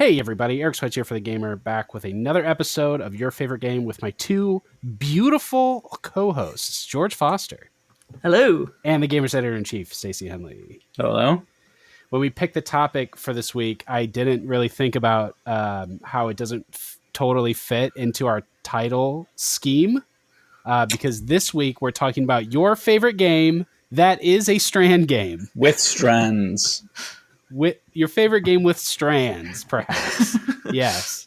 Hey everybody, Eric Switzer here for The Gamer, back with another episode of Your Favorite Game with my two beautiful co-hosts, George Foster Hello. and the Gamer's Editor-in-Chief, Stacey Henley. Hello. When we picked the topic for this week, I didn't really think about how it doesn't totally fit into our title scheme, because this week we're talking about your favorite game that is a Strand game. With strands. With your favorite game with strands, perhaps. Yes.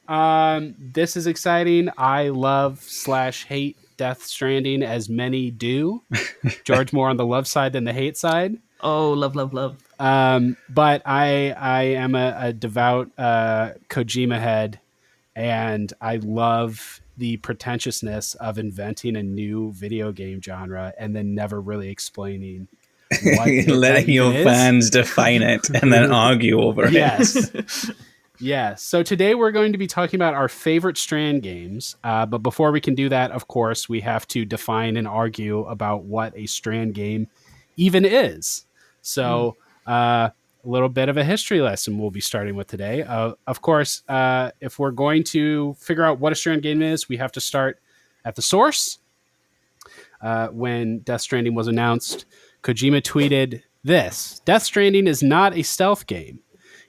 This is exciting. I love/hate Death Stranding, as many do. George more on the love side than the hate side. Oh, love. But I am a devout Kojima head, and I love the pretentiousness of inventing a new video game genre and then never really explaining what Letting your fans define it and then argue over it. Yes. Yes. So today we're going to be talking about our favorite Strand games. But before we can do that, of course, we have to define and argue about what a Strand game even is. So a little bit of a history lesson we'll be starting with today. Of course, if we're going to figure out what a Strand game is, we have to start at the source. When Death Stranding was announced, Kojima tweeted this: Death Stranding is not a stealth game.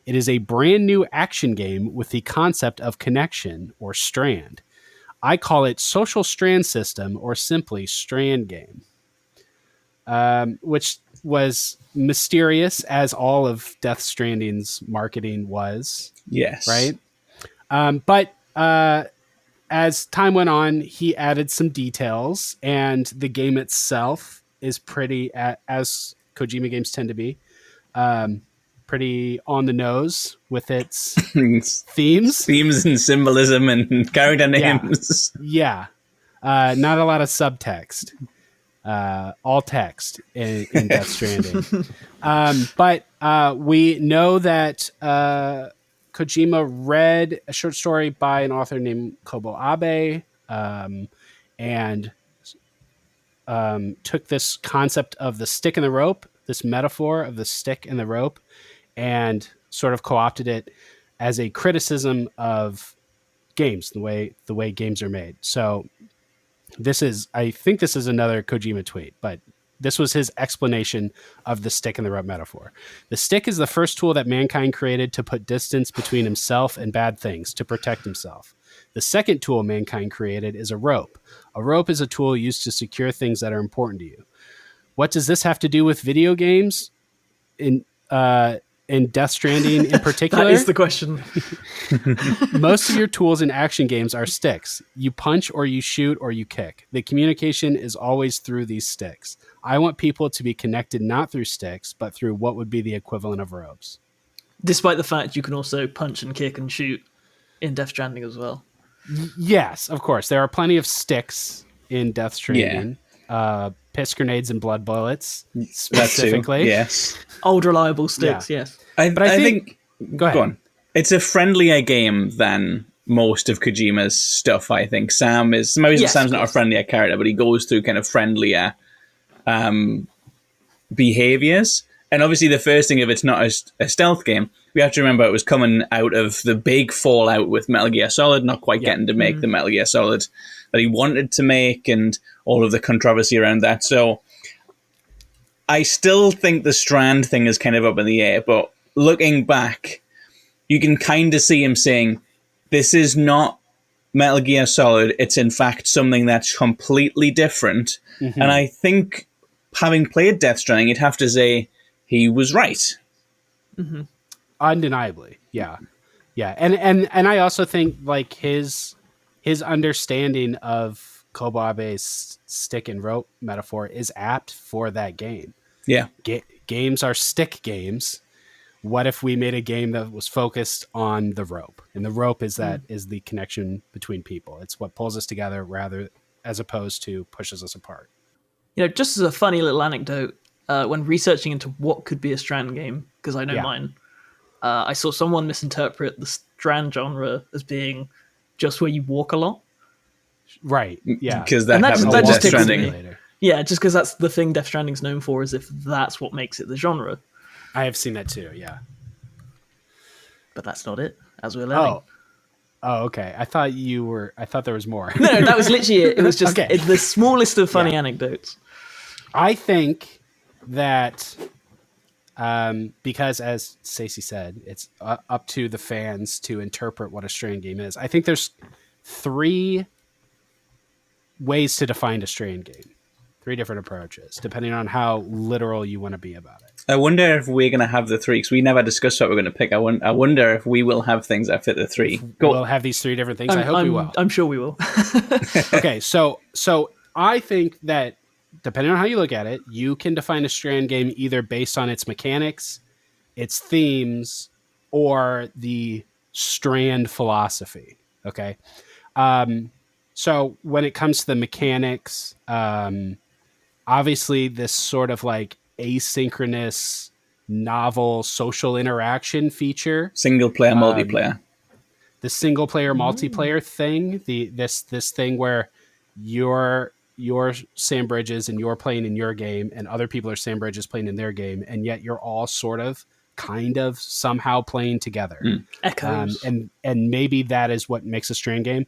It is a brand new action game with the concept of connection, or strand. I call it social strand system, or simply strand game. Which was mysterious, as all of Death Stranding's marketing was. Yes. Right? But as time went on, he added some details, and the game itself is pretty, as Kojima games tend to be, pretty on the nose with its themes. Themes and symbolism and character names. Yeah. Not a lot of subtext. All text in Death Stranding. But we know that Kojima read a short story by an author named Kobo Abe, and took this concept of the stick and the rope, this metaphor of the stick and the rope, and sort of co-opted it as a criticism of games, the way games are made. So I think this is another Kojima tweet, but this was his explanation of the stick and the rope metaphor. The stick is the first tool that mankind created to put distance between himself and bad things, to protect himself. The second tool mankind created is a rope. A rope is a tool used to secure things that are important to you. What does this have to do with video games? In Death Stranding in particular? That is the question. Most of your tools in action games are sticks. You punch or you shoot or you kick. The communication is always through these sticks. I want people to be connected not through sticks, but through what would be the equivalent of ropes. Despite the fact you can also punch and kick and shoot in Death Stranding as well. Yes, of course. There are plenty of sticks in Death Stranding. Yeah. Piss grenades and blood bullets, specifically. Yes. Old reliable sticks, yes. I think Go ahead. Go on. It's a friendlier game than most of Kojima's stuff, I think. Sam's not a friendlier character, but he goes through kind of friendlier behaviors. And obviously the first thing, if it's not a stealth game, we have to remember it was coming out of the big fallout with Metal Gear Solid, not quite getting to make the Metal Gear Solid that he wanted to make, and all of the controversy around that. So I still think the Strand thing is kind of up in the air, but looking back, you can kind of see him saying, this is not Metal Gear Solid, it's in fact something that's completely different. Mm-hmm. And I think, having played Death Stranding, you'd have to say he was right. Mm-hmm. Undeniably, yeah. Yeah, and I also think like his understanding of Kobo Abe's stick and rope metaphor is apt for that game. Yeah. Games are stick games. What if we made a game that was focused on the rope? And the rope is is the connection between people. It's what pulls us together rather as opposed to pushes us apart. You know, just as a funny little anecdote, when researching into what could be a Strand game, because I know mine, I saw someone misinterpret the Strand genre as being just where you walk a lot. Right, yeah. Because that just Stranding. Yeah, just because that's the thing Death Stranding's known for, as if that's what makes it the genre. I have seen that too, yeah. but that's not it, as we're learning. Oh, okay. I thought there was more. No, that was literally it. It was just Okay. the smallest of funny anecdotes. I think that because, as Stacey said, it's up to the fans to interpret what a Strand game is. I think there's 3 ways to define a Strand game. 3 different approaches, depending on how literal you want to be about it. I wonder if we're going to have the 3, because we never discussed what we're going to pick. I wonder if we will have things that fit the 3. We'll have these 3 different things. I hope we will. I'm sure we will. Okay, so I think that depending on how you look at it, you can define a Strand game either based on its mechanics, its themes, or the Strand philosophy. Okay. So when it comes to the mechanics, obviously this sort of like asynchronous novel social interaction feature, single player, multiplayer, the single player multiplayer thing, this thing where you're Sandbridges and you're playing in your game and other people are Sandbridges playing in their game, and yet you're all sort of kind of somehow playing together. Echoes. And maybe that is what makes a Strand game.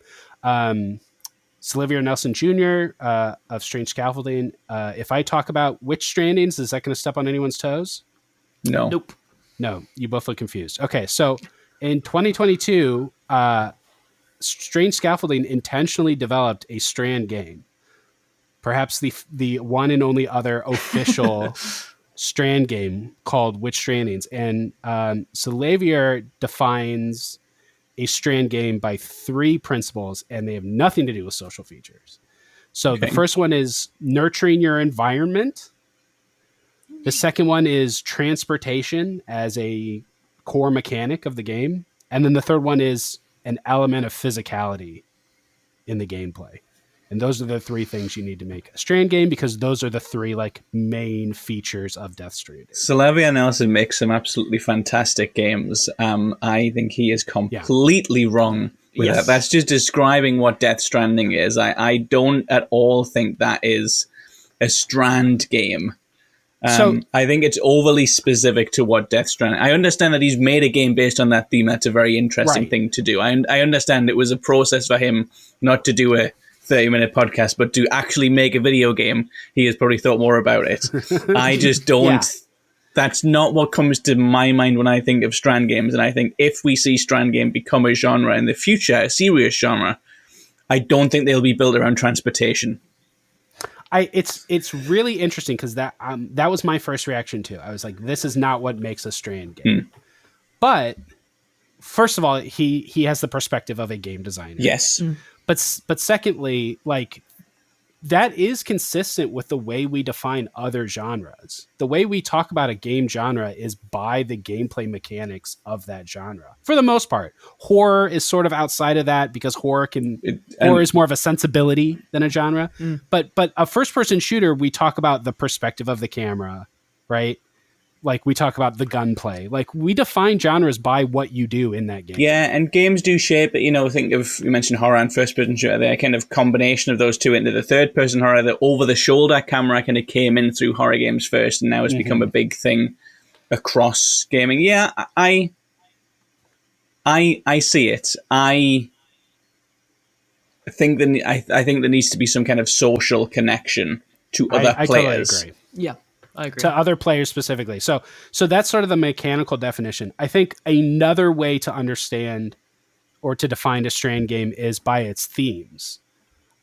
Sylvia Nelson Jr. Of Strange Scaffolding. If I talk about which Strandings, is that going to step on anyone's toes? No. Nope. No, you both look confused. Okay, so in 2022, Strange Scaffolding intentionally developed a Strand game. Perhaps the one and only other official Strand game called Which Strandings. And Sylvia defines a Strand game by 3 principles, and they have nothing to do with social features. So the first one is nurturing your environment. The second one is transportation as a core mechanic of the game. And then the third one is an element of physicality in the gameplay. And those are the 3 things you need to make a Strand game, because those are the 3 like main features of Death Stranding. Sylvia Nelson makes some absolutely fantastic games. I think he is completely wrong with that. That's just describing what Death Stranding is. I don't at all think that is a Strand game. So I think it's overly specific to what Death Stranding. I understand that he's made a game based on that theme. That's a very interesting thing to do. I understand it was a process for him not to do a 30-minute podcast, but to actually make a video game. He has probably thought more about it. I just don't. That's not what comes to my mind when I think of Strand games. And I think if we see Strand game become a genre in the future, a serious genre, I don't think they'll be built around transportation. It's really interesting because that was my first reaction too. I was like, this is not what makes a Strand game. But first of all, he has the perspective of a game designer. Yes. But secondly, like, that is consistent with the way we define other genres. The way we talk about a game genre is by the gameplay mechanics of that genre. For the most part, horror is sort of outside of that because horror is more of a sensibility than a genre. But a first-person shooter, we talk about the perspective of the camera, right? Like, we talk about the gunplay. Like, we define genres by what you do in that game. Yeah, and games do shape it. You know, think of, you mentioned horror and first-person shooter there, kind of combination of those two into the third-person horror. The over-the-shoulder camera kind of came in through horror games first, and now it's become a big thing across gaming. Yeah, I see it. I think there needs to be some kind of social connection to other players. I totally agree. Yeah. I agree. To other players specifically. So that's sort of the mechanical definition. I think another way to understand or to define a Strand game is by its themes.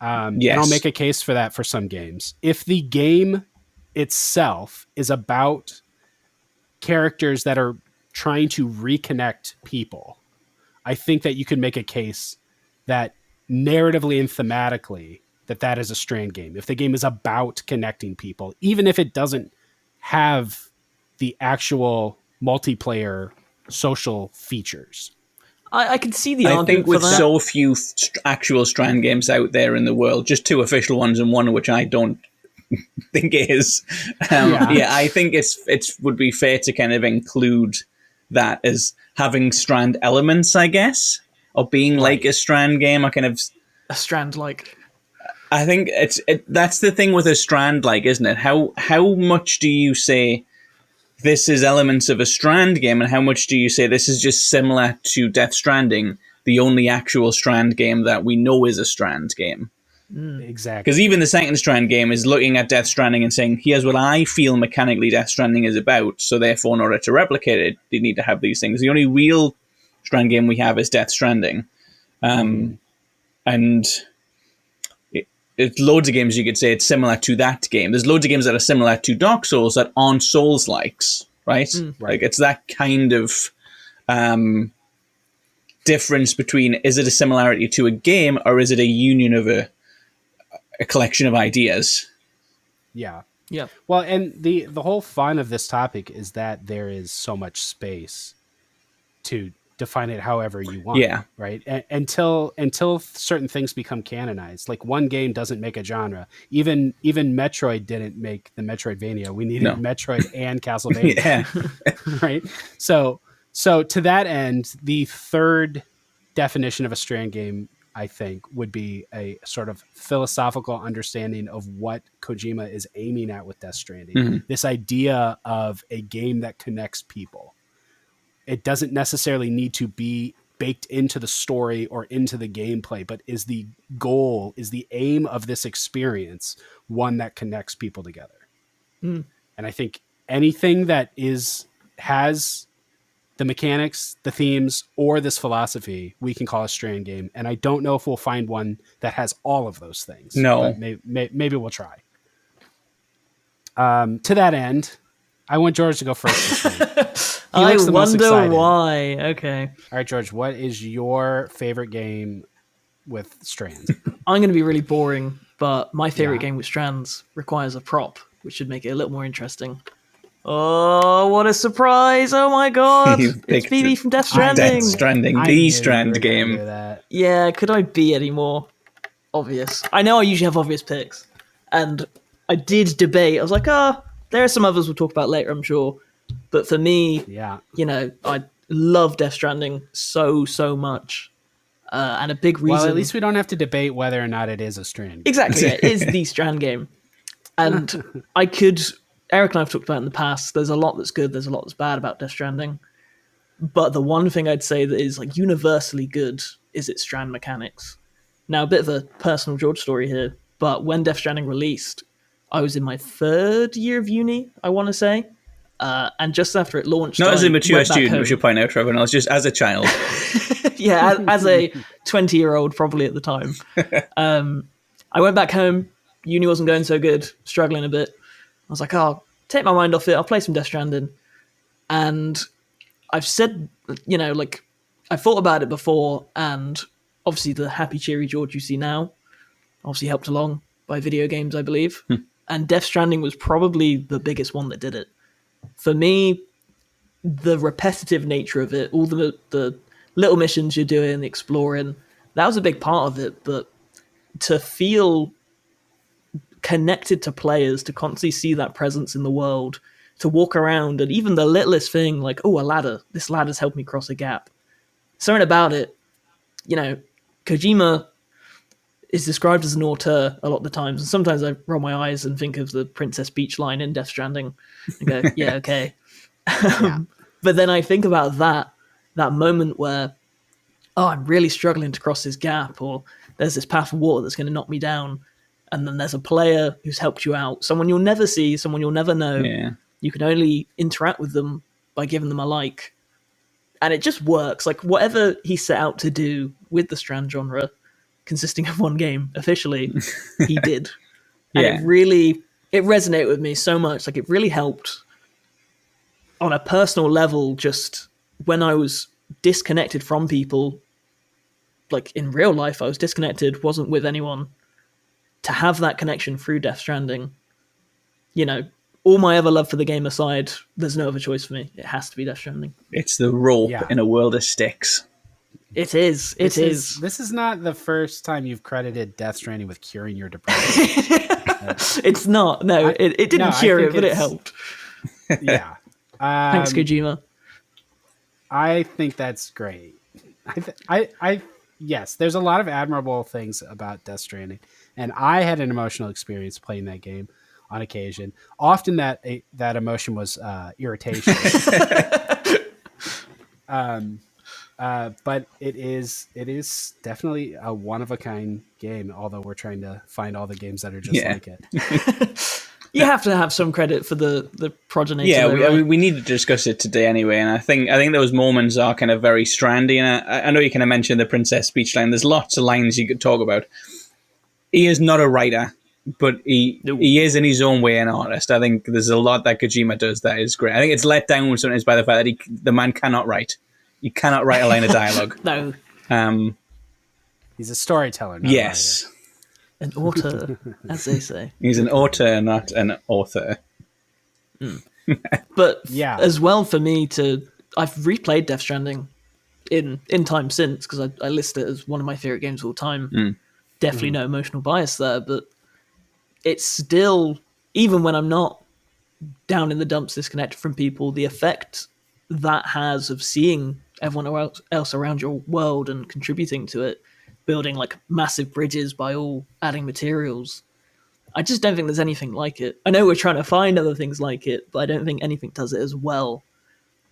And I'll make a case for that for some games. If the game itself is about characters that are trying to reconnect people, I think that you could make a case that narratively and thematically that is a Strand game. If the game is about connecting people, even if it doesn't have the actual multiplayer social features. I can see the argument. I think with for that. so few actual Strand games out there in the world, just 2 official ones and one which I don't think is. I think it would be fair to kind of include that as having Strand elements, I guess, or being like a Strand game, or kind of a Strand-like. I think that's the thing with a Strand, like, isn't it? How much do you say this is elements of a Strand game, and how much do you say this is just similar to Death Stranding, the only actual Strand game that we know is a Strand game? Exactly. Because even the second Strand game is looking at Death Stranding and saying, here's what I feel mechanically Death Stranding is about, so therefore in order to replicate it, they need to have these things. The only real Strand game we have is Death Stranding. And it's loads of games you could say it's similar to that game. There's loads of games that are similar to Dark Souls that aren't Souls-likes, right? Like it's that kind of difference between, is it a similarity to a game or is it a union of a collection of ideas? Yeah. Yeah. Well, and the whole fun of this topic is that there is so much space to define it however you want. Yeah. Right. Until certain things become canonized. Like one game doesn't make a genre. Even Metroid didn't make the Metroidvania. We needed Metroid and Castlevania. Right. So to that end, the third definition of a Strand game, I think, would be a sort of philosophical understanding of what Kojima is aiming at with Death Stranding. This idea of a game that connects people. It doesn't necessarily need to be baked into the story or into the gameplay, but is the goal, is the aim of this experience one that connects people together? And I think anything that has the mechanics, the themes, or this philosophy, we can call a Strand game. And I don't know if we'll find one that has all of those things. No. But maybe we'll try. To that end, I want George to go first. I wonder why. Okay. All right, George, what is your favorite game with Strands? I'm going to be really boring, but my favorite game with Strands requires a prop, which should make it a little more interesting. Oh, what a surprise! Oh my god! It's BB from Death Stranding. Death Stranding, the Strand game. Yeah, could I be any more obvious? I know I usually have obvious picks, and I did debate. I was like, there are some others we'll talk about later, I'm sure. But for me, I love Death Stranding so much. And a big reason... Well, at least we don't have to debate whether or not it is a Strand game. Exactly, it is the Strand game. And Eric and I have talked about in the past, there's a lot that's good, there's a lot that's bad about Death Stranding. But the one thing I'd say that is like universally good is its Strand mechanics. Now, a bit of a personal George story here, but when Death Stranding released, I was in my third year of uni, I want to say. And just after it launched... Not as a mature student, we should point out, Trevor, else just as a child. Yeah, as a 20-year-old probably at the time. I went back home, uni wasn't going so good, struggling a bit. I was like, take my mind off it, I'll play some Death Stranding. And I've said, I thought about it before, and obviously the happy, cheery George you see now, obviously helped along by video games, I believe. And Death Stranding was probably the biggest one that did it. For me, the repetitive nature of it, all the little missions you're doing, the exploring, that was a big part of it. But to feel connected to players, to constantly see that presence in the world, to walk around, and even the littlest thing, like, a ladder. This ladder's helped me cross a gap. Something about it, Kojima is described as an auteur a lot of the times, and sometimes I roll my eyes and think of the Princess Peach line in Death Stranding and go, yeah, okay. But then I think about that moment where, I'm really struggling to cross this gap, or there's this path of water that's going to knock me down, and then there's a player who's helped you out, someone you'll never see, someone you'll never know. Yeah. You can only interact with them by giving them a like. And it just works. Like, whatever he set out to do with the Strand genre, consisting of one game, officially, he did. And it resonated with me so much. Like, it really helped on a personal level, just when I was disconnected from people, like in real life, I was disconnected, wasn't with anyone, to have that connection through Death Stranding, all my ever love for the game aside, there's no other choice for me. It has to be Death Stranding. It's the rope in a world of sticks. It is. It is. This is not the first time you've credited Death Stranding with curing your depression. It's not. No, it didn't cure it, but it helped. Yeah. Thanks, Kojima. I think that's great. Yes, there's a lot of admirable things about Death Stranding, and I had an emotional experience playing that game. on occasion. Often that emotion was irritation. But it is definitely a one of a kind game. Although we're trying to find all the games that are just like it. You have to have some credit for the progeny. Yeah, we need to discuss it today anyway, and I think those moments are kind of very strandy. And I know you kind of mentioned the princess speech line. There's lots of lines you could talk about. He is not a writer, but he is in his own way an artist. I think there's a lot that Kojima does that is great. I think it's let down sometimes by the fact that the man cannot write. You cannot write a line of dialogue. No. He's a storyteller. Not yes. A writer. An author, as they say. He's an author, not an author. But as well for me I've replayed Death Stranding in time since, because I list it as one of my favorite games of all time. Definitely no emotional bias there, but it's still, even when I'm not down in the dumps disconnected from people, the effect that has of seeing everyone else around your world and contributing to it, building like massive bridges by all adding materials. I just don't think there's anything like it. I know we're trying to find other things like it, but I don't think anything does it as well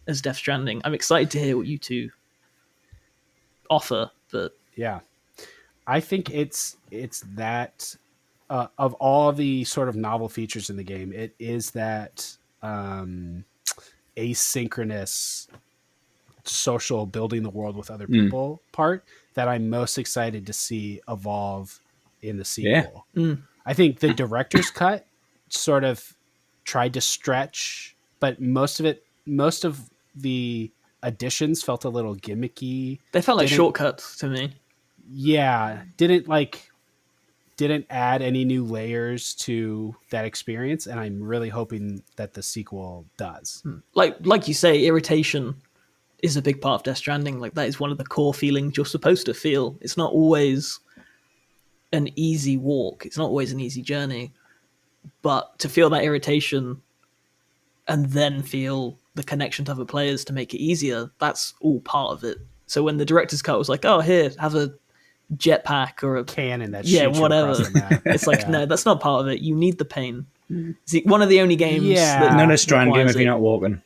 as Death Stranding. I'm excited to hear what you two offer, but yeah, I think it's that of all the sort of novel features in the game, it is that asynchronous social building the world with other people part that I'm most excited to see evolve in the sequel. I think the director's cut sort of tried to stretch, but most of the additions felt a little gimmicky. They felt like shortcuts to me. Yeah, didn't add any new layers to that experience, and I'm really hoping that the sequel does. Like you say, irritation is a big part of Death Stranding. Like, that is one of the core feelings you're supposed to feel. It's not always an easy walk. It's not always an easy journey. But to feel that irritation and then feel the connection to other players to make it easier, that's all part of it. So when the director's cut was like, oh, here, have a jetpack or a cannon that whatever. It's like, no, that's not part of it. You need the pain. See, one of the only games that not a Strand game if you're not walking.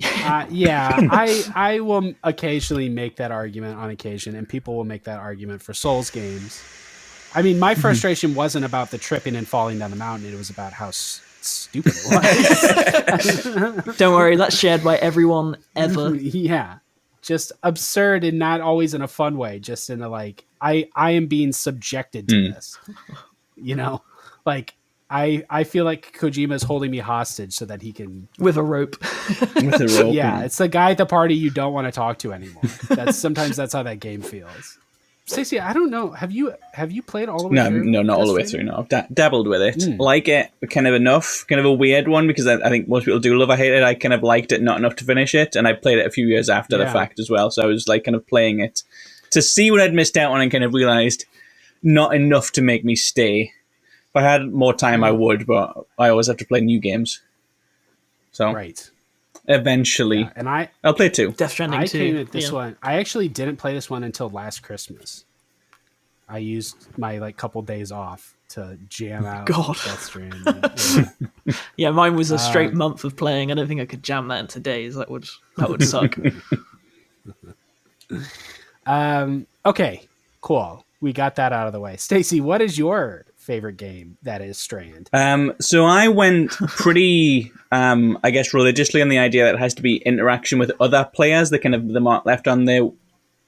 I will occasionally make that argument on occasion, and people will make that argument for Souls games. I mean, my frustration wasn't about the tripping and falling down the mountain. It was about how stupid it was. Don't worry, that's shared by everyone ever. Yeah. Just absurd and not always in a fun way. Just in a like, I am being subjected to this. You know? Like, I feel like Kojima is holding me hostage so that he can... With a rope. With a rope. Yeah, it's the guy at the party you don't want to talk to anymore. Sometimes that's how that game feels. Stacey, I don't know. Have you played all the way through? No, not all the way through. No, I've dabbled with it. Like it, kind of enough. Kind of a weird one, because I think most people do love or hate it. I kind of liked it not enough to finish it, and I played it a few years after the fact as well. So I was like kind of playing it to see what I'd missed out on, and kind of realized not enough to make me stay. If I had more time, I would, but I always have to play new games. So right. Eventually, and I'll play 2. Death Stranding 2. Came at this one. I actually didn't play this one until last Christmas. I used my couple days off to jam out Death Stranding. Yeah, mine was a straight month of playing. I don't think I could jam that into days. That would suck. Okay, cool. We got that out of the way. Stacey, what is your favorite game that is Strand? So I went pretty, I guess, religiously on the idea that it has to be interaction with other players, the kind of the mark left on their,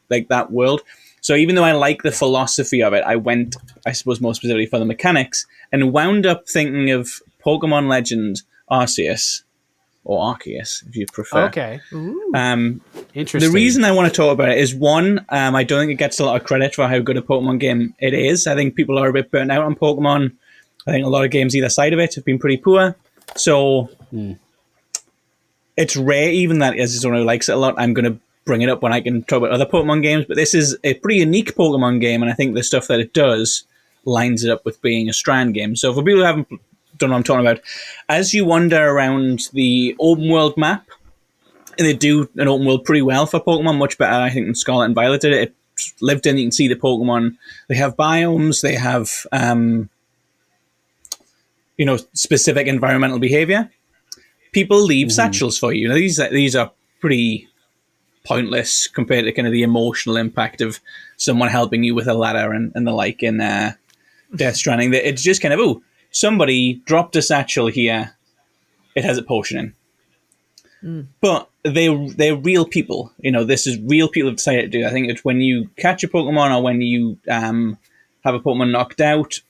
like, that world. So even though I like the philosophy of it, I went, I suppose, more specifically for the mechanics, and wound up thinking of Pokemon Legend Arceus, or Arceus, if you prefer. Okay. Interesting. The reason I want to talk about it is, one, I don't think it gets a lot of credit for how good a Pokemon game it is. I think people are a bit burnt out on Pokemon. I think a lot of games either side of it have been pretty poor. So it's rare, even that as someone who likes it a lot, I'm going to bring it up when I can talk about other Pokemon games. But this is a pretty unique Pokemon game, and I think the stuff that it does lines it up with being a Strand game. So for people who haven't don't know what I'm talking about, as you wander around the open world map, and they do an open world pretty well for Pokemon, much better, I think, than Scarlet and Violet did it. It's lived in, you can see the Pokemon. They have biomes, they have specific environmental behavior, people leave satchels for you. These are pretty pointless compared to kind of the emotional impact of someone helping you with a ladder and the like in Death Stranding. It's just kind of, somebody dropped a satchel here. It has a potion in. But they're real people. This is real people have decided to do. I think it's when you catch a Pokemon or when you have a Pokemon knocked out,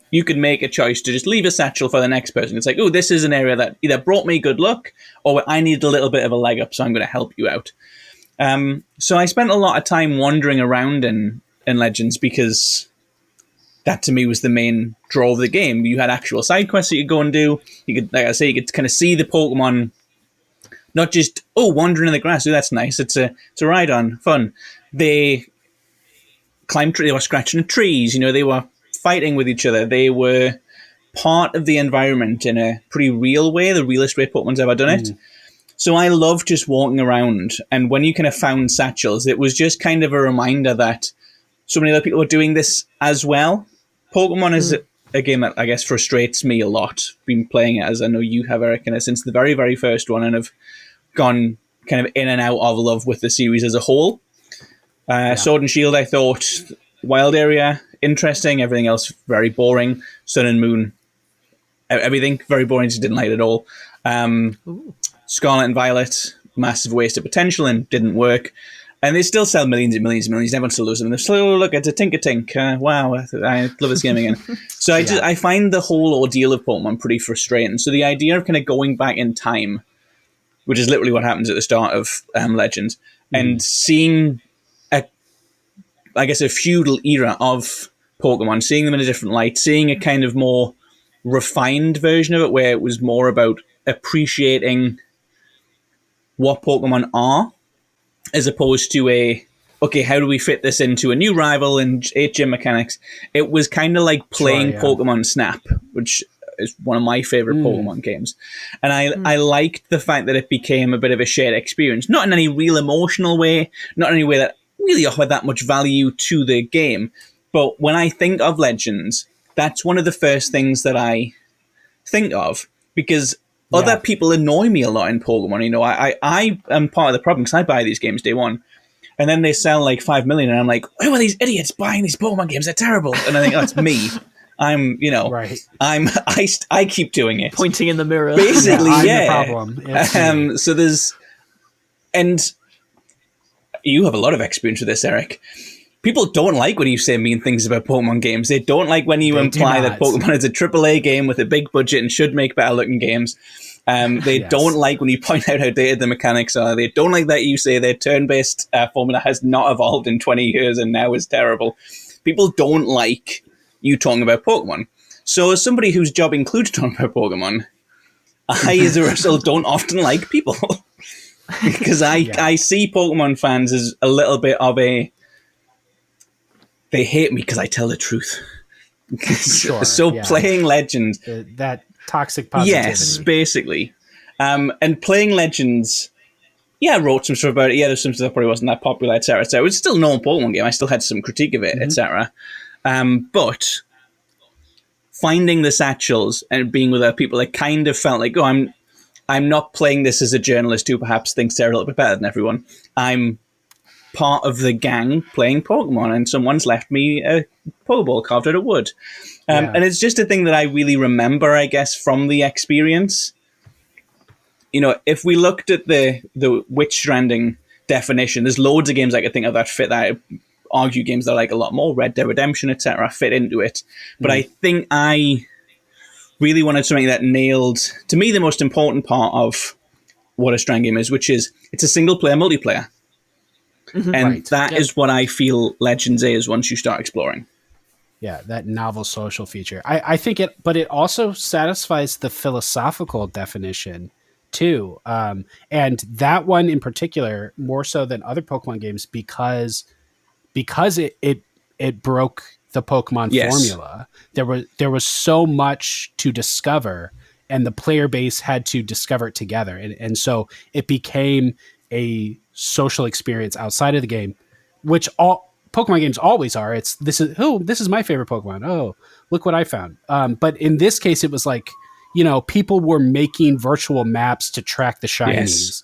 you could make a choice to just leave a satchel for the next person. It's like, this is an area that either brought me good luck or I need a little bit of a leg up, so I'm going to help you out. So I spent a lot of time wandering around in Legends because that to me was the main draw of the game. You had actual side quests that you go and do. You could, like I say, you could kind of see the Pokemon, not just wandering in the grass. That's nice. It's a ride on, fun. They climbed. They were scratching trees. They were fighting with each other. They were part of the environment in a pretty real way, the realest way Pokemon's ever done it. So I love just walking around, and when you kind of found satchels, it was just kind of a reminder that so many other people were doing this as well. Pokemon is a game that I guess frustrates me a lot. Been playing it, as I know you have, Eric, since the very, very first one, and have gone kind of in and out of love with the series as a whole. Sword and Shield, I thought, wild area, interesting. Everything else, very boring. Sun and Moon, everything, very boring. Just didn't like it at all. Scarlet and Violet, massive waste of potential and didn't work. And they still sell millions and millions and millions. Everyone still loves them. They're still, look, it's a Tinker-Tink. Wow, I love this game again. So I find the whole ordeal of Pokemon pretty frustrating. So the idea of kind of going back in time, which is literally what happens at the start of Legends, and seeing, I guess, a feudal era of Pokemon, seeing them in a different light, seeing a kind of more refined version of it where it was more about appreciating what Pokemon are, as opposed to how do we fit this into a new rival and 8 gym mechanics. It was kind of like playing Pokemon Snap, which is one of my favorite Pokemon games. And I liked the fact that it became a bit of a shared experience, not in any real emotional way, not in any way that really offered that much value to the game. But when I think of Legends, that's one of the first things that I think of, because other people annoy me a lot in Pokemon. I am part of the problem because I buy these games day one, and then they sell like 5 million, and I'm like, who are these idiots buying these Pokemon games? They're terrible. And I think that's me. I'm, right. I keep doing it, pointing in the mirror. Basically, I'm the problem. So there's, and you have a lot of experience with this, Eric. People don't like when you say mean things about Pokemon games. They don't like when you imply that Pokemon is a AAA game with a big budget and should make better looking games. They don't like when you point out how dated the mechanics are. They don't like that you say their turn-based formula has not evolved in 20 years and now is terrible. People don't like you talking about Pokemon. So as somebody whose job includes talking about Pokemon, I, as a result, don't often like people. Because I see Pokemon fans as a little bit of a... They hate me because I tell the truth. Playing Legends... that toxic positivity. Yes, basically. And playing Legends... I wrote some stuff about it. There's some stuff that probably wasn't that popular, etc. It was still a known Pokemon game. I still had some critique of it, etc. But finding the satchels and being with other people, it kind of felt like, I'm not playing this as a journalist who perhaps thinks they're a little bit better than everyone. I'm part of the gang playing Pokemon, and someone's left me a Pokeball carved out of wood. And it's just a thing that I really remember, I guess, from the experience. If we looked at the Witch Stranding definition, there's loads of games I could think of that fit that. I argue games that are like a lot more, Red Dead Redemption, etc., fit into it. But I think I really wanted something that nailed, to me, the most important part of what a Strand game is, which is it's a single-player multiplayer. And that is what I feel Legends is once you start exploring. Yeah, that novel social feature. I think but it also satisfies the philosophical definition too. And that one in particular, more so than other Pokemon games, because it broke the Pokemon formula. There was so much to discover, and the player base had to discover it together. And so it became a social experience outside of the game, which Pokemon games always are. This is my favorite Pokemon. Oh, look what I found. But in this case, it was like, people were making virtual maps to track the shinies,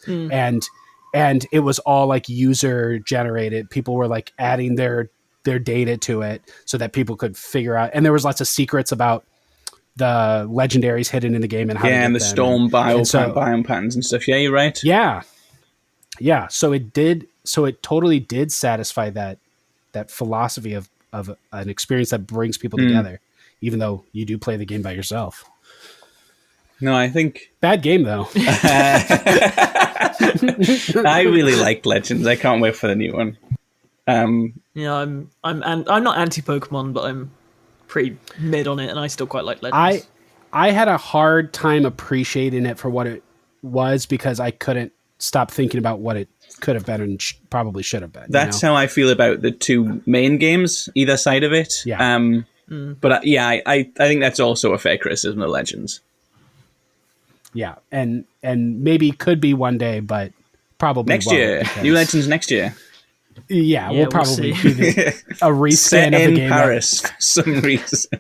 and it was all like user generated. People were like adding their data to it so that people could figure out. And there was lots of secrets about the legendaries hidden in the game and how to get and the them. storm biome patterns and stuff. Yeah, you're right. Yeah. So it totally did satisfy that philosophy of an experience that brings people together, even though you do play the game by yourself. No, I think bad game though. I really like Legends. I can't wait for the new one. I'm not anti-Pokemon, but I'm pretty mid on it, and I still quite like Legends. I had a hard time appreciating it for what it was because I couldn't stop thinking about what it could have been and probably should have been. That's how I feel about the two main games, either side of it. Yeah. But I think that's also a fair criticism of Legends. Yeah, and maybe could be one day, but probably next year. New Legends next year. Yeah, we'll probably do a rescan set of the in game Paris for some reason.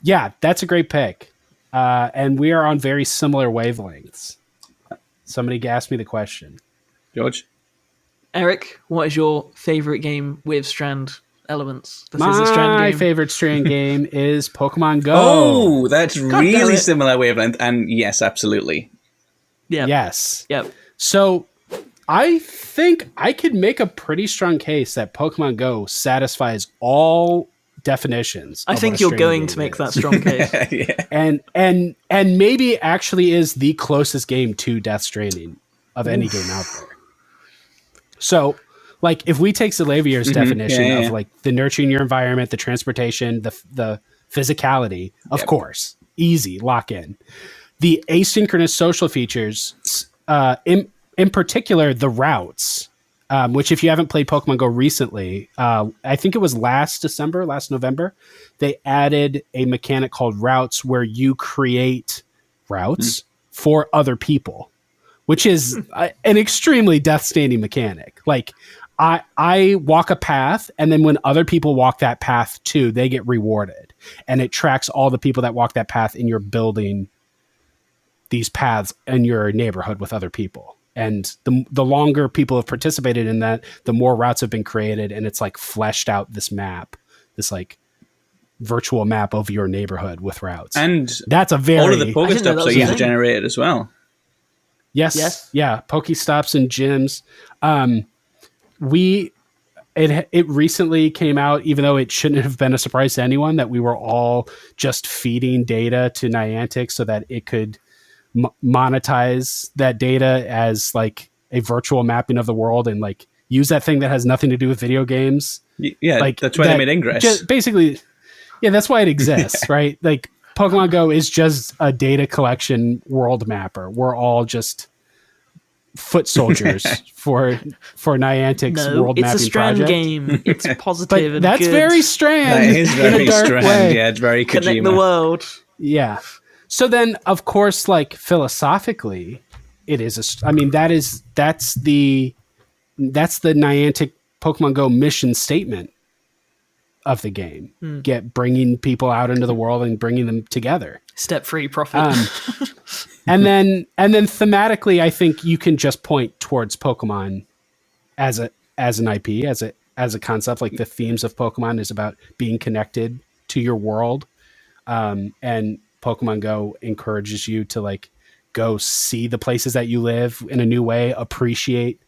Yeah, that's a great pick. And we are on very similar wavelengths. Somebody asked me the question. George? Eric, what is your favorite game with Strand elements? My favorite Strand game is Pokemon Go. Oh, that's really similar wavelength. And yes, absolutely. Yeah. Yes. Yep. So I think I could make a pretty strong case that Pokemon Go satisfies all definitions. I think you're going to make that strong case. Yeah. And maybe actually is the closest game to Death Stranding of any game out there. So, like, if we take Salavier's definition of like the nurturing your environment, the transportation, the physicality, of course, easy, lock in. The asynchronous social features, in particular, the routes, which if you haven't played Pokemon Go recently, I think it was last November, they added a mechanic called routes where you create routes for other people, which is an extremely Death Stranding mechanic. Like, I walk a path, and then when other people walk that path too, they get rewarded. And it tracks all the people that walk that path, and you're building these paths in your neighborhood with other people. And the longer people have participated in that, the more routes have been created, and it's like fleshed out this map, this like virtual map of your neighborhood with routes. And that's a very... all of the Pokestops are user-generated as well. Yes. Yeah, Pokestops and gyms. It recently came out, even though it shouldn't have been a surprise to anyone, that we were all just feeding data to Niantic so that it could monetize that data as like a virtual mapping of the world and like use that thing that has nothing to do with video games. Yeah, like that's why they made Ingress. Basically, yeah, that's why it exists, right? Like Pokemon Go is just a data collection world mapper. We're all just foot soldiers for Niantic's world mapping project. It's a Strand game. It's positive and that's good. Very Strand. That is very Strand. Way. Yeah, it's very Kojima. Connect the world. Yeah. So then, of course, like philosophically, it is that's the Niantic Pokemon Go mission statement of the game. Bringing people out into the world and bringing them together. Step-free profit. And then thematically, I think you can just point towards Pokemon as an IP, as a concept. Like the themes of Pokemon is about being connected to your world, and Pokemon Go encourages you to like go see the places that you live in a new way, appreciate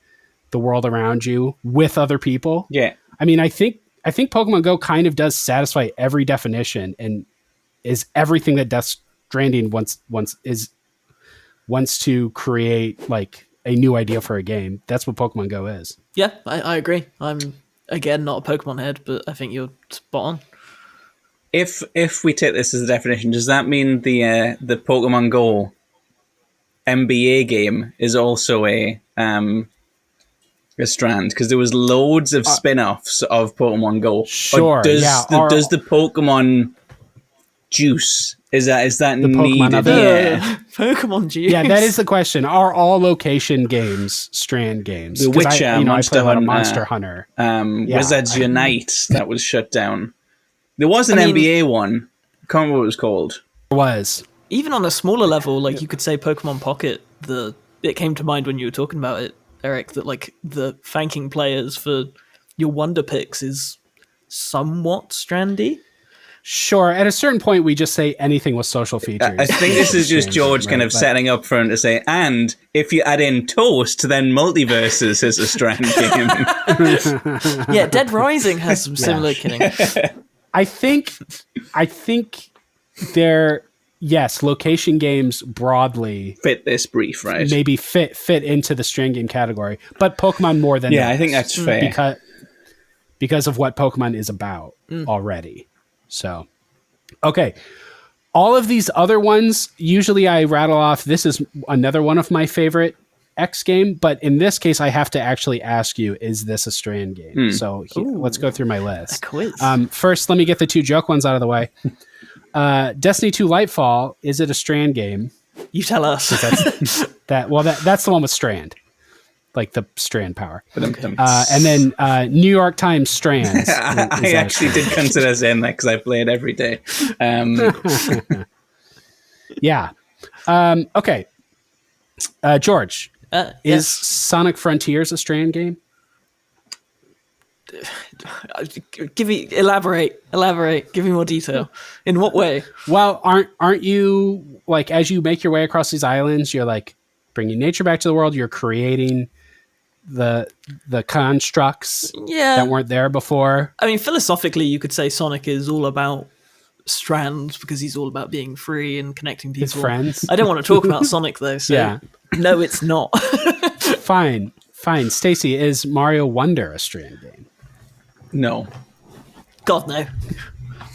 the world around you with other people. Yeah. I mean, I think Pokemon Go kind of does satisfy every definition and is everything that Death Stranding wants to create like a new idea for a game. That's what Pokemon Go is. Yeah, I agree. I'm again not a Pokemon head, but I think you're spot on. If we take this as a definition, does that mean the Pokemon Go NBA game is also a Strand? Because there was loads of spin-offs of Pokemon Go. Sure. Does the Pokemon juice is that the needed? Pokemon Pokemon juice. Yeah, that is the question. Are all location games Strand games? The 'Cause Witcher, I Monster play a lot of Hunter, Monster Hunter. Wizards Unite, that was shut down. There was an NBA one. I can't remember what it was called. There was. Even on a smaller level, like you could say Pokemon Pocket, it came to mind when you were talking about it, Eric, that like the thanking players for your Wonder Picks is somewhat strandy. Sure. At a certain point, we just say anything with social features. I think this is just George kind of setting up for him to say, and if you add in Toast, then Multiverses is a Strand game. Yeah, Dead Rising has some similar killing. I think they're, yes, location games broadly Fit this brief, right? maybe fit into the Strand game category, but Pokemon more than Yeah, I think that's fair. Because of what Pokemon is about already. So, okay. All of these other ones, usually I rattle off, this is another one of my favorite X game, but in this case, I have to actually ask you, is this a Strand game? So let's go through my list. A quiz. First, let me get the two joke ones out of the way. Destiny 2 Lightfall, is it a Strand game? You tell us. That's the one with Strand. Like the Strand power. Okay. And then New York Times Strands. I actually did consider saying that because I play it every day. Yeah. Okay. George, is yes. Sonic Frontiers a Strand game? Elaborate. Give me more detail. In what way? Well, aren't you, like, as you make your way across these islands, you're like bringing nature back to the world, you're creating the constructs that weren't there before. I mean, philosophically, you could say Sonic is all about strands because he's all about being free and connecting people. His friends. I don't want to talk about Sonic though, so no, it's not. Fine. Stacey, is Mario Wonder a Strand game? No. God, no.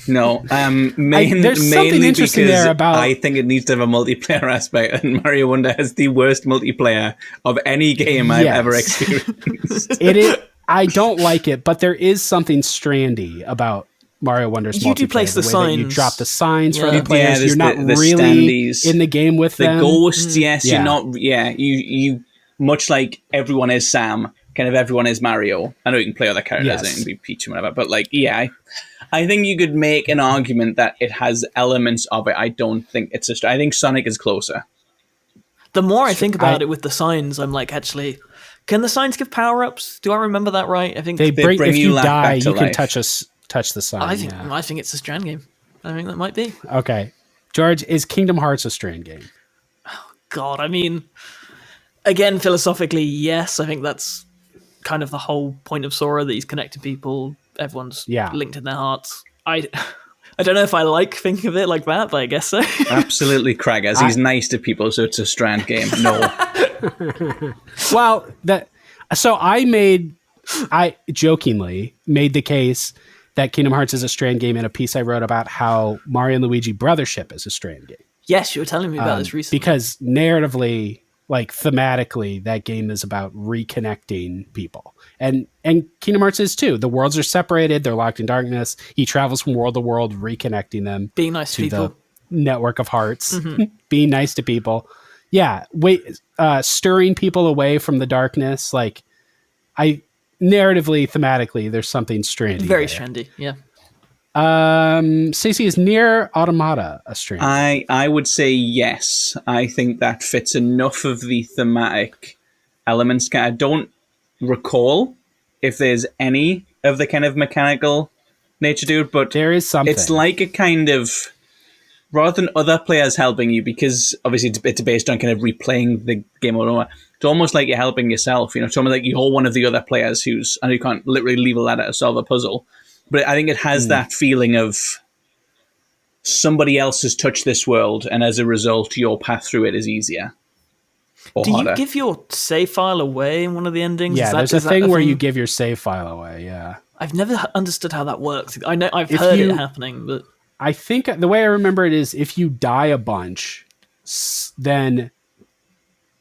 No, there's something interesting because there about. I think it needs to have a multiplayer aspect, and Mario Wonder has the worst multiplayer of any game I've ever experienced. It is. I don't like it, but there is something strandy about Mario Wonder's multiplayer. You do place the signs. You drop the signs for the players. You're not the really standees, in the game with them. The ghosts, yes. You're not. Yeah, you much like everyone is Sam. Kind of everyone is Mario. I know you can play other characters and it can be Peach and whatever, but like, I think you could make an argument that it has elements of it. I don't think it's I think Sonic is closer. The more I think about it with the signs, I'm like, actually, can the signs give power-ups? Do I remember that right? I think they bring if you die, you can life. touch the sign. I think it's a Strand game. I think that might be. Okay. George, is Kingdom Hearts a Strand game? Oh, God, I mean, again, philosophically, yes. I think that's kind of the whole point of Sora, that he's connected people. Everyone's linked in their hearts. I don't know if I like thinking of it like that, but I guess so. Absolutely, Craggers. He's nice to people, so it's a Strand game. No. Well, I jokingly made the case that Kingdom Hearts is a Strand game in a piece I wrote about how Mario and Luigi Brothership is a Strand game. Yes, you were telling me about this recently. Because narratively, like thematically, that game is about reconnecting people. And Kingdom Hearts is too. The worlds are separated. They're locked in darkness. He travels from world to world, reconnecting them. Being nice to people. The network of hearts. Being nice to people. Yeah. Stirring people away from the darkness. Like, narratively, thematically, there's something strandy. Very strandy, yeah. Stacey, is Nier Automata a Strand? I would say yes. I think that fits enough of the thematic elements. I don't recall if there's any of the kind of mechanical nature to it, but there is something. It's like a kind of, rather than other players helping you, because obviously it's based on kind of replaying the game over. It's almost like you're helping yourself. It's almost like you're one of the other players and you can't literally leave a ladder to solve a puzzle. But I think it has that feeling of somebody else has touched this world, and as a result, your path through it is easier. Do you give your save file away in one of the endings? Yeah, there's a thing where you give your save file away, yeah. I've never understood how that works. I know I've heard it happening, but... I think the way I remember it is if you die a bunch, then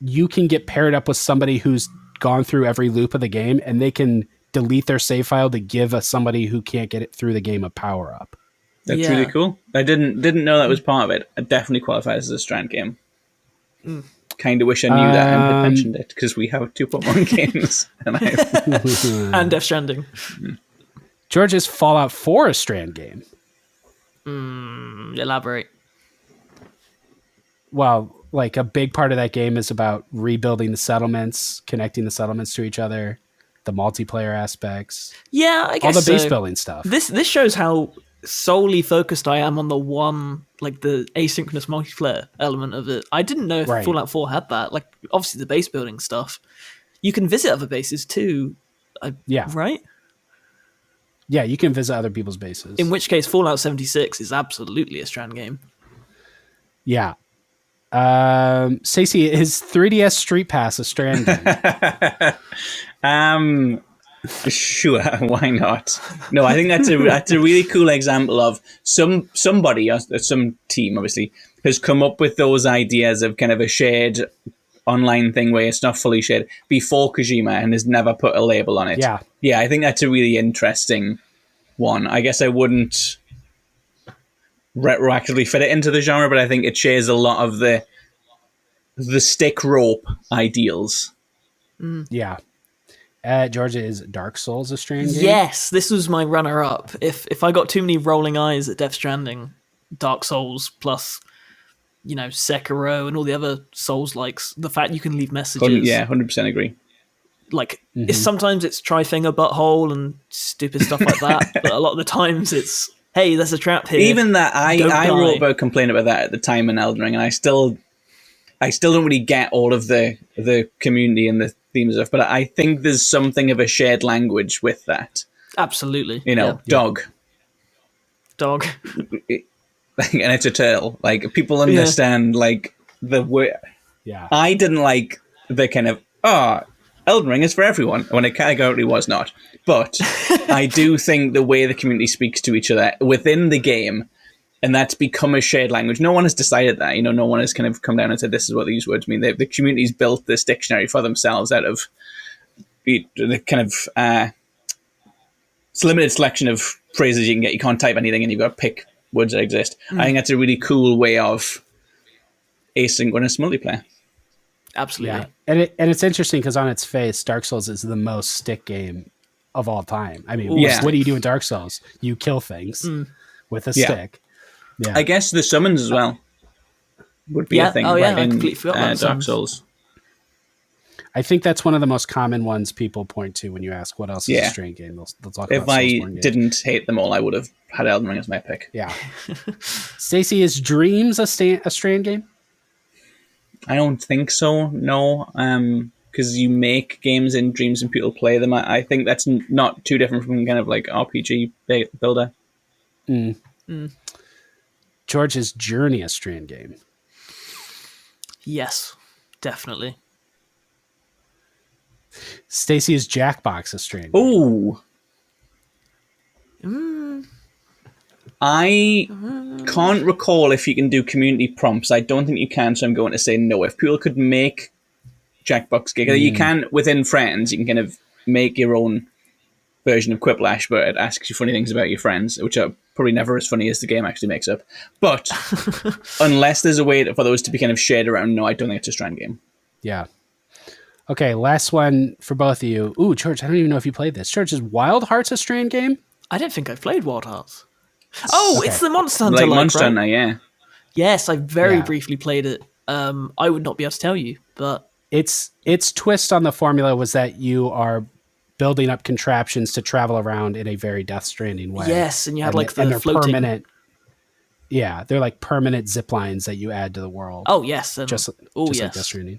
you can get paired up with somebody who's gone through every loop of the game, and they can delete their save file to give somebody who can't get it through the game a power up. That's really cool. I didn't know that was part of it. It definitely qualifies as a Strand game. Kind of wish I knew that and had mentioned it, because we have 2 Pokemon games. And Death Stranding. George, is Fallout 4 a Strand game? Elaborate. Well, like a big part of that game is about rebuilding the settlements, connecting the settlements to each other, the multiplayer aspects. Yeah, I guess all the base so. building stuff. This shows how solely focused I am on the one, like the asynchronous multiplayer element of it. I didn't know if Fallout 4 had that. Like, obviously the base building stuff. You can visit other bases too. Right? Yeah, you can visit other people's bases. In which case, Fallout 76 is absolutely a Strand game. Yeah. Stacey, is 3DS Street Pass a Strand game? Sure, why not? No, I think that's a really cool example of somebody or some team, obviously, has come up with those ideas of kind of a shared online thing where it's not fully shared before Kojima and has never put a label on it. Yeah, I think that's a really interesting one. I guess I wouldn't retroactively fit it into the genre, but I think it shares a lot of the stick rope ideals. Yeah. Georgia, is Dark Souls a Strand game? Yes, this was my runner-up. If I got too many rolling eyes at Death Stranding, Dark Souls plus, Sekiro and all the other Souls-likes, the fact you can leave messages. 100% agree. Like, sometimes it's try-finger butthole and stupid stuff like that, but a lot of the times it's, hey, there's a trap here. Even that, I wrote about complaint about that at the time in Elden Ring, and I still don't really get all of the community and the themes of, but I think there's something of a shared language with that. Absolutely. Dog. And it's a turtle. Like, people understand like the word. Yeah. I didn't like the kind of Elden Ring is for everyone when it categorically was not. But I do think the way the community speaks to each other within the game, and that's become a shared language. No one has decided that. No one has kind of come down and said, this is what these words mean. The community's built this dictionary for themselves out of the kind of it's a limited selection of phrases you can get. You can't type anything and you've got to pick words that exist. I think that's a really cool way of asynchronous multiplayer. Absolutely. Yeah. And it's interesting because on its face, Dark Souls is the most stick game of all time. I mean, what do you do in Dark Souls? You kill things with a stick. Yeah. I guess the summons as well would be a thing I in completely forgot about Dark Souls. I think that's one of the most common ones people point to when you ask what else is a Strand game. They'll talk if about I games. didn't hate them all, I would have had Elden Ring as my pick. Yeah. Stacey, is Dreams a Strand game? I don't think so, no. Because you make games in Dreams and people play them. I think that's not too different from kind of like RPG builder. George, is Journey a Strand game? Yes, definitely. Stacey, is Jackbox a Strand game? Ooh. I can't recall if you can do community prompts. I don't think you can, so I'm going to say no. If people could make Jackbox game, you can within friends. You can kind of make your own version of Quiplash, but it asks you funny things about your friends, which are probably never as funny as the game actually makes up. But unless there's a way for those to be kind of shared around, no, I don't think it's a Strand game. Yeah. Okay, last one for both of you. Ooh, George, I don't even know if you played this. George, is Wild Hearts a Strand game? I don't think I've played Wild Hearts. Oh, it's the Monster Hunter, like Monster right? Hunter, yeah. Yes, I very briefly played it. I would not be able to tell you, but its twist on the formula was that you are building up contraptions to travel around in a very Death Stranding way. Yes, and you had like the they're floating. permanent. Yeah, they're like permanent zip lines that you add to the world. Oh yes, just like Death Stranding.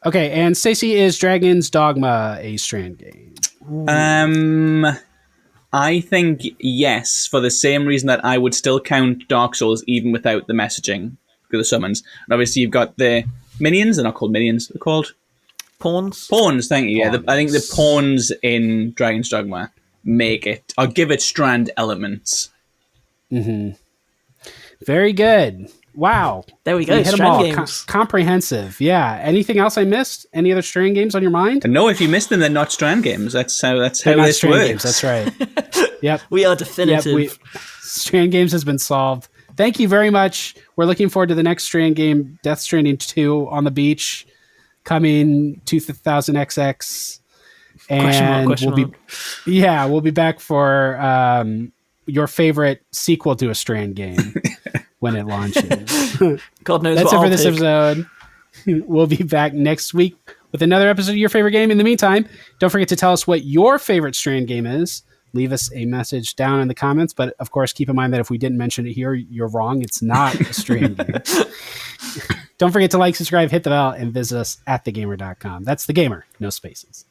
Okay, and Stacey, is Dragon's Dogma a Strand game? I think yes, for the same reason that I would still count Dark Souls even without the messaging for the summons. And obviously you've got the minions. They're not called minions. They're called pawns. Pawns, thank you. Yeah, I think the pawns in Dragon's Dogma make it, or give it Strand elements. Very good. Wow. There we go. You hit them Strand all. games. Comprehensive. Yeah. Anything else I missed? Any other Strand games on your mind? And no, if you missed them, they're not Strand games. That's how They're this Strand works. games. That's right. Yep. We are definitive. Strand games has been solved. thank you very much. We're looking forward to the next Strand game, Death Stranding 2 on the beach, coming 2000XX. And we'll be back for your favorite sequel to a Strand game when it launches. God knows that's what it for I'll this pick. episode. We'll be back next week with another episode of your favorite game. In the meantime, don't forget to tell us what your favorite Strand game is. Leave us a message down in the comments, but of course keep in mind that if we didn't mention it here, you're wrong. It's not a Strand game. Don't forget to like, subscribe, hit the bell, and visit us at thegamer.com. That's The Gamer, no spaces.